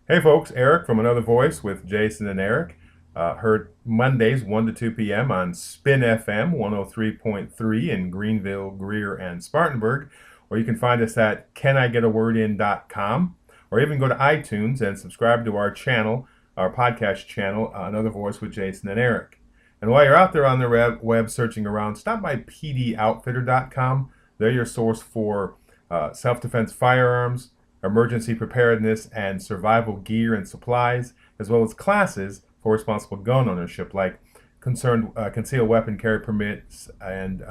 Hey folks, Eric from Another Voice with Jason and Eric. Heard Mondays 1 to 2 p.m. on Spin FM 103.3 in Greenville, Greer, and Spartanburg. Or you can find us at canigetawordin.com, or even go to iTunes and subscribe to our channel, our podcast channel, Another Voice with Jason and Eric. And while you're out there on the web searching around, stop by pdoutfitter.com. They're your source for self-defense firearms, emergency preparedness and survival gear and supplies, as well as classes for responsible gun ownership, like concealed weapon carry permits and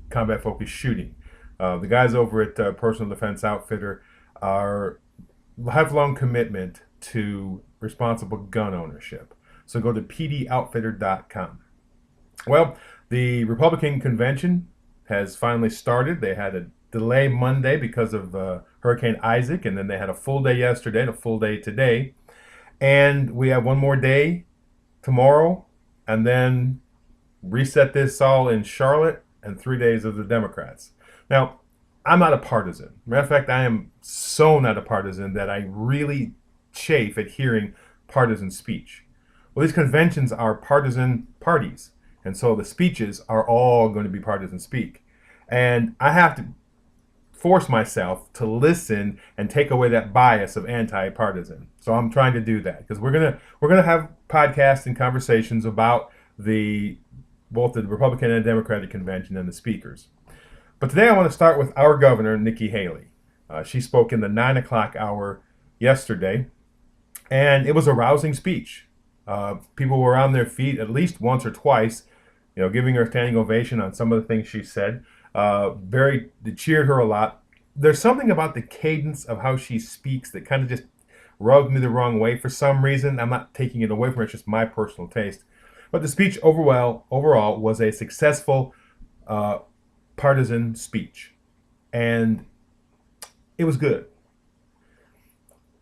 combat focused shooting. The guys over at Personal Defense Outfitter are lifelong commitment to responsible gun ownership. So go to pdoutfitter.com. Well, the Republican convention has finally started. They had a delay Monday because of Hurricane Isaac, and then they had a full day yesterday and a full day today. And we have one more day tomorrow, and then reset this all in Charlotte and 3 days of the Democrats. Now, I'm not a partisan. Matter of fact, I am so not a partisan that I really chafe at hearing partisan speech. Well, these conventions are partisan parties, and so the speeches are all going to be partisan speak. And I have to force myself to listen and take away that bias of anti-partisan. So I'm trying to do that because we're gonna have podcasts and conversations about both the Republican and Democratic convention and the speakers. But today I want to start with our governor, Nikki Haley. She spoke in the 9 o'clock hour yesterday, and it was a rousing speech. People were on their feet at least once or twice, giving her a standing ovation on some of the things she said. They cheered her a lot. There's something about the cadence of how she speaks that kind of just rubbed me the wrong way for some reason. I'm not taking it away from her, it's just my personal taste. But the speech overall was a successful partisan speech, and it was good.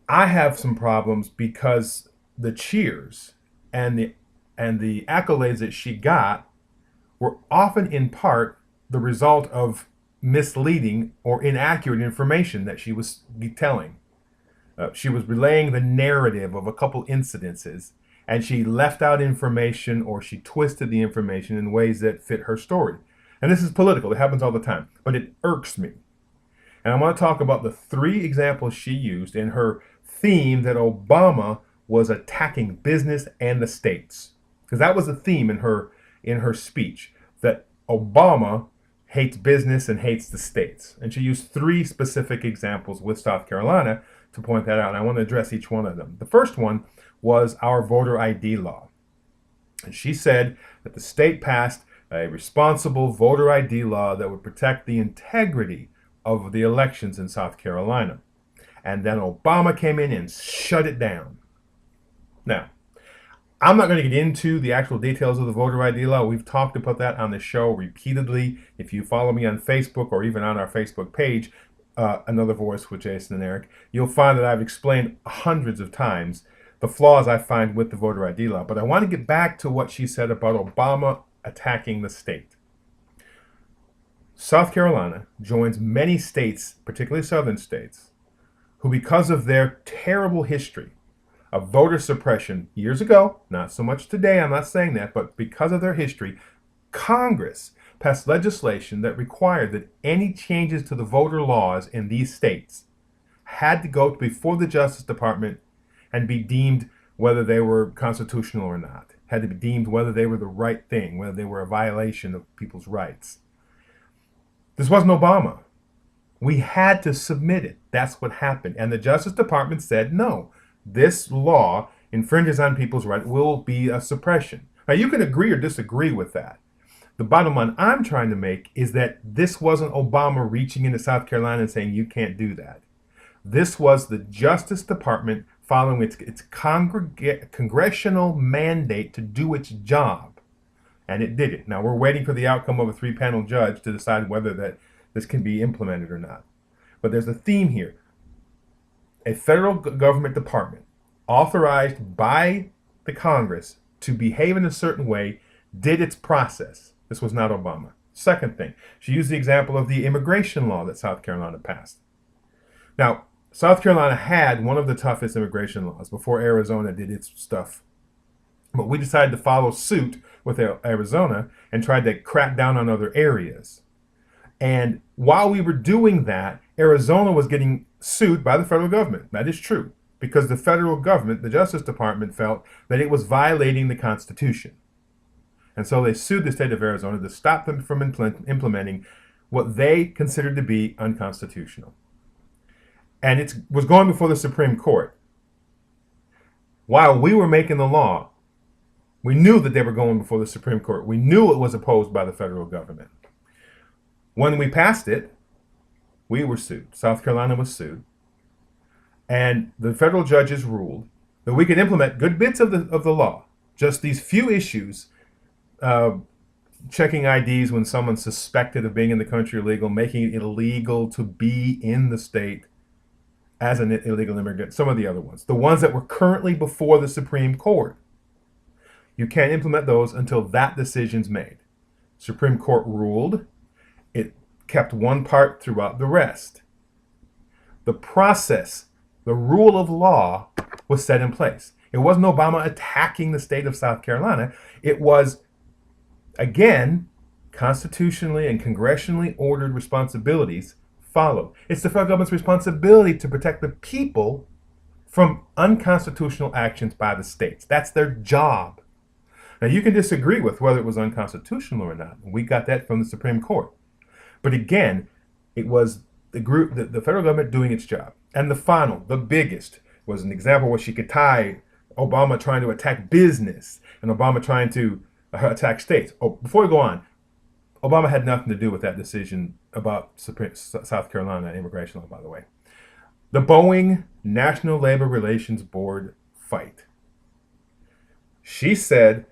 I have some problems because the cheers and the accolades that she got were often in part the result of misleading or inaccurate information that she was telling. She was relaying the narrative of a couple incidences, and she left out information or she twisted the information in ways that fit her story. And this is political, it happens all the time, but it irks me. And I want to talk about the three examples she used in her theme that Obama was attacking business and the states. Because that was the theme in her speech, that Obama hates business and hates the states. And she used three specific examples with South Carolina to point that out. And I want to address each one of them. The first one was our voter ID law. And she said that the state passed a responsible voter ID law that would protect the integrity of the elections in South Carolina. And then Obama came in and shut it down. Now, I'm not going to get into the actual details of the voter ID law. We've talked about that on the show repeatedly. If you follow me on Facebook or even on our Facebook page, Another Voice with Jason and Eric, you'll find that I've explained hundreds of times the flaws I find with the voter ID law. But I want to get back to what she said about Obama attacking the state. South Carolina joins many states, particularly southern states, who, because of their terrible history of voter suppression years ago, not so much today, I'm not saying that, but because of their history, Congress passed legislation that required that any changes to the voter laws in these states had to go before the Justice Department and be deemed whether they were constitutional or not, had to be deemed whether they were the right thing, whether they were a violation of people's rights. This wasn't Obama. We had to submit it. That's what happened. And the Justice Department said no. This law infringes on people's rights, will be a suppression. Now, you can agree or disagree with that. The bottom line I'm trying to make is that this wasn't Obama reaching into South Carolina and saying you can't do that. This was the Justice Department following its congressional mandate to do its job. And it did it. Now, we're waiting for the outcome of a three-panel judge to decide whether this can be implemented or not. But there's a theme here. A federal government department authorized by the Congress to behave in a certain way did its process. This was not Obama. Second thing, she used the example of the immigration law that South Carolina passed. Now, South Carolina had one of the toughest immigration laws before Arizona did its stuff. But we decided to follow suit with Arizona and tried to crack down on other areas. And while we were doing that, Arizona was getting sued by the federal government. That is true, because the federal government, the Justice Department, felt that it was violating the Constitution. And so they sued the state of Arizona to stop them from implementing what they considered to be unconstitutional. And it was going before the Supreme Court. While we were making the law, we knew that they were going before the Supreme Court. We knew it was opposed by the federal government. When we passed it, we were sued. South Carolina was sued. And the federal judges ruled that we could implement good bits of the law, just these few issues, checking IDs when someone's suspected of being in the country illegal, making it illegal to be in the state as an illegal immigrant, some of the other ones, the ones that were currently before the Supreme Court. You can't implement those until that decision's made. Supreme Court ruled. It kept one part throughout the rest. The process, the rule of law was set in place. It wasn't Obama attacking the state of South Carolina. It was, again, constitutionally and congressionally ordered responsibilities followed. It's the federal government's responsibility to protect the people from unconstitutional actions by the states. That's their job. Now, you can disagree with whether it was unconstitutional or not. We got that from the Supreme Court. But again, it was the federal government doing its job. And the final, the biggest, was an example where she could tie Obama trying to attack business and Obama trying to attack states. Oh, before we go on, Obama had nothing to do with that decision about South Carolina immigration law, by the way. The Boeing National Labor Relations Board fight. She said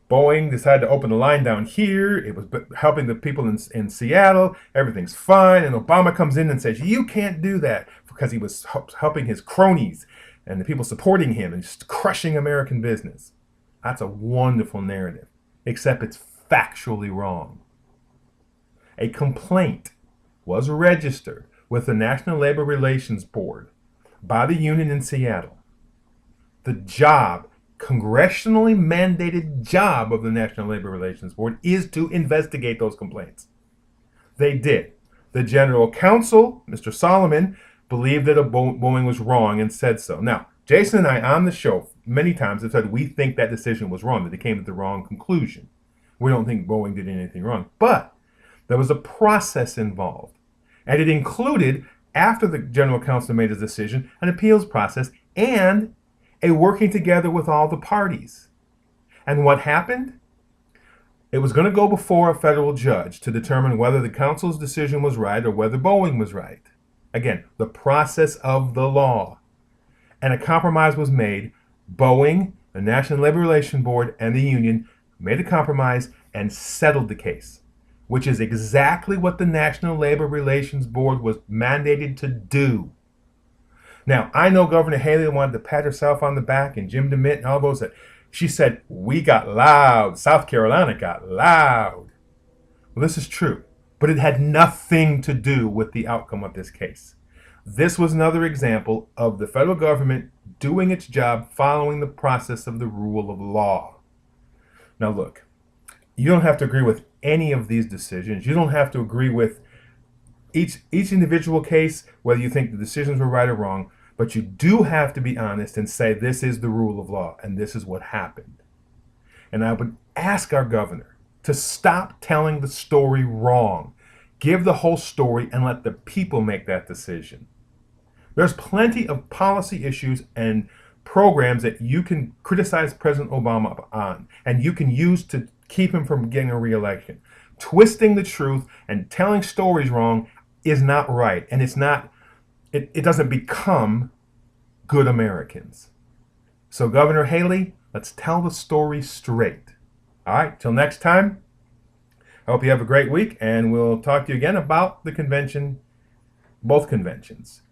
Boeing decided to open the line down here. It was helping the people in Seattle. Everything's fine. And Obama comes in and says, you can't do that, because he was helping his cronies and the people supporting him and just crushing American business. That's a wonderful narrative, except it's factually wrong. A complaint was registered with the National Labor Relations Board by the union in Seattle. The job, congressionally mandated job of the National Labor Relations Board, is to investigate those complaints. They did. The general counsel, Mr. Solomon, believed that Boeing was wrong and said so. Now, Jason and I on the show many times have said we think that decision was wrong, that they came to the wrong conclusion. We don't think Boeing did anything wrong. But there was a process involved. And it included, after the general counsel made his decision, an appeals process and a working together with all the parties. And what happened? It was going to go before a federal judge to determine whether the council's decision was right or whether Boeing was right. Again, the process of the law. And a compromise was made. Boeing, the National Labor Relations Board, and the union made a compromise and settled the case, which is exactly what the National Labor Relations Board was mandated to do. Now, I know Governor Haley wanted to pat herself on the back, and Jim DeMint and all those that she said, we got loud. South Carolina got loud. Well, this is true, but it had nothing to do with the outcome of this case. This was another example of the federal government doing its job following the process of the rule of law. Now, look, you don't have to agree with any of these decisions. You don't have to agree with each individual case, whether you think the decisions were right or wrong, but you do have to be honest and say this is the rule of law and this is what happened. And I would ask our governor to stop telling the story wrong. Give the whole story and let the people make that decision. There's plenty of policy issues and programs that you can criticize President Obama on and you can use to keep him from getting a re-election. Twisting the truth and telling stories wrong is not right, and it doesn't become good Americans. So Governor Haley, let's tell the story straight. All right, till next time, I hope you have a great week, and we'll talk to you again about the convention, both conventions.